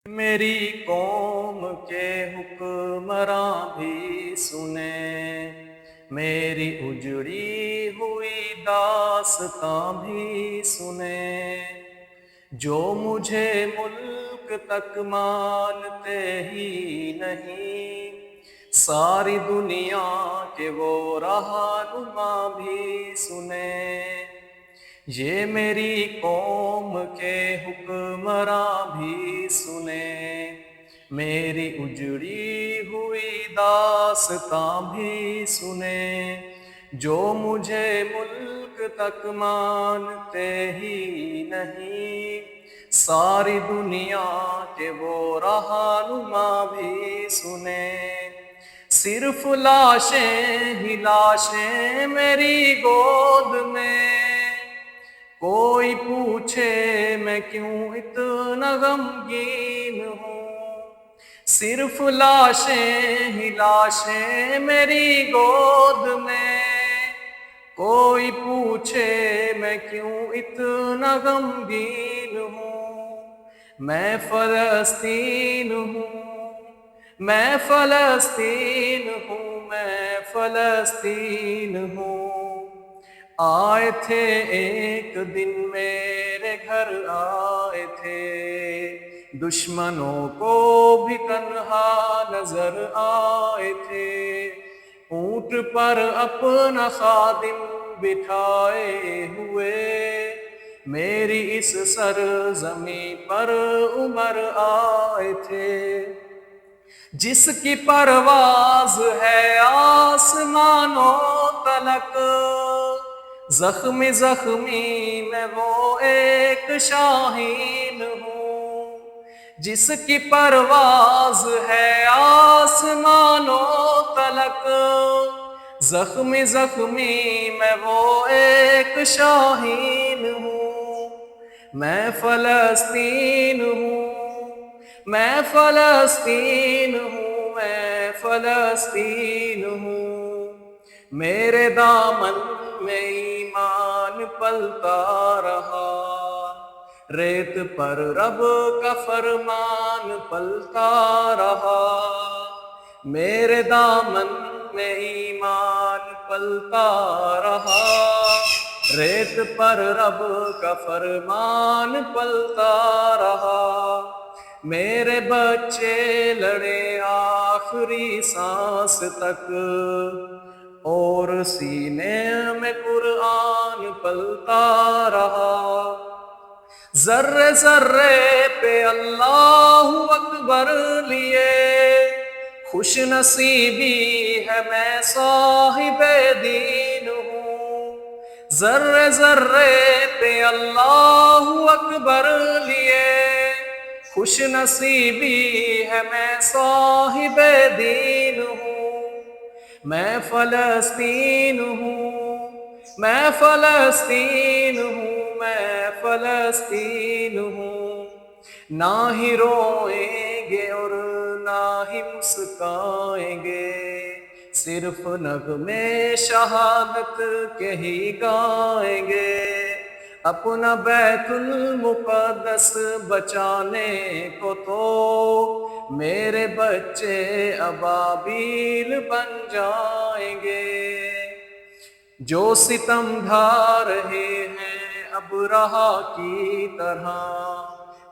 میری قوم کے حکمراں بھی سنیں، میری اجڑی ہوئی داستاں بھی سنیں، جو مجھے ملک تک مانتے ہی نہیں، ساری دنیا کے وہ رہنما بھی سنیں۔ یہ میری قوم کے حکمراں بھی سنیں، میری اجڑی ہوئی داستاں بھی سنیں، جو مجھے ملک تک مانتے ہی نہیں، ساری دنیا کے وہ رہنما بھی سنیں۔ صرف لاشیں ہی لاشیں میری گود میں، کوئی پوچھے میں کیوں اتنا غمگین ہوں، صرف لاشیں ہی لاشیں میری گود میں، کوئی پوچھے میں کیوں اتنا غمگین ہوں۔ میں فلسطین ہوں، میں فلسطین ہوں، میں فلسطین ہوں۔ آئے تھے ایک دن میرے گھر آئے تھے، دشمنوں کو بھی تنہا نظر آئے تھے، اونٹ پر اپنا خادم بٹھائے ہوئے، میری اس سرزمین پر عمر آئے تھے۔ جس کی پرواز ہے آسمانوں تلک، زخمی زخمی میں وہ ایک شاہین ہوں، جس کی پرواز ہے آسمانوں تلک، زخمی زخمی میں وہ ایک شاہین ہوں۔ میں فلسطین ہوں، میں فلسطین ہوں، میں فلسطین ہوں۔ میرے دامن میں ایمان پلتا رہا، ریت پر رب کا فرمان پلتا رہا، میرے دامن میں ایمان پلتا رہا، ریت پر رب کا فرمان پلتا رہا۔ میرے بچے لڑے آخری سانس تک، اور سینے میں قرآن پلتا رہا۔ ذرے ذرے پہ اللہ اکبر لیے، خوش نصیبی ہے میں صاحب دین ہوں۔ ذرے ذرے پہ اللہ اکبر لیے، خوش نصیبی ہے میں صاحب دین ہوں۔ میں فلسطین ہوں، میں فلسطین ہوں، میں فلسطین ہوں۔ نہ ہی روئیں گے اور نہ ہی مسکائیں گے، صرف نغمے شہادت کے ہی گائیں گے۔ اپنا بیت المقدس بچانے کو تو میرے بچے ابابیل بن جائیں گے۔ جو ستم ڈھا رہے ہیں ابرہا کی طرح،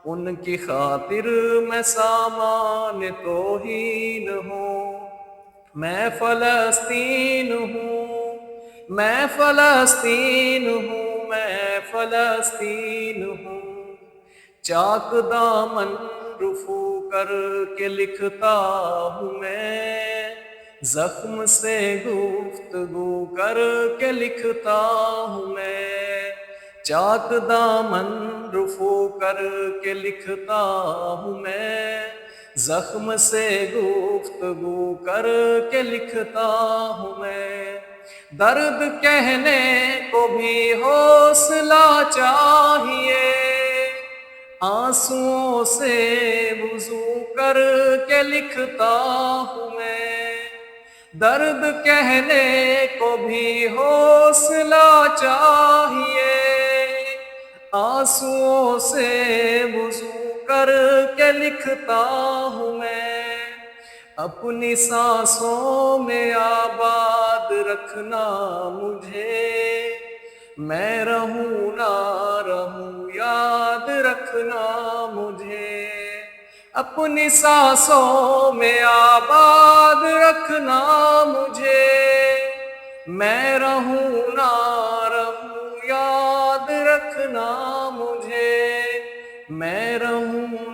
ان کی خاطر میں سامان توہین ہوں۔ میں فلسطین ہوں، میں فلسطین ہوں، میں فلسطین ہوں۔ چاک دامن رفو کر کے لکھتا ہوں میں، زخم سے گفتگو کر کے لکھتا ہوں میں، چاک دامن رفو کر کے لکھتا ہوں میں، زخم سے گفتگو کر کے لکھتا ہوں میں۔ درد کہنے کو بھی حوصلہ چاہیے، آنسوؤں سے وضو کر کے لکھتا ہوں میں۔ درد کہنے کو بھی حوصلہ چاہیے، آنسوؤں سے وضو کر کے لکھتا ہوں میں، اپنی سانسوں میں آباد رکھنا مجھے، میں رہوں نہ رہوں یاد رکھنا مجھے، اپنی سانسوں میں آباد رکھنا مجھے، میں رہوں نہ رہوں یاد رکھنا مجھے، میں رہوں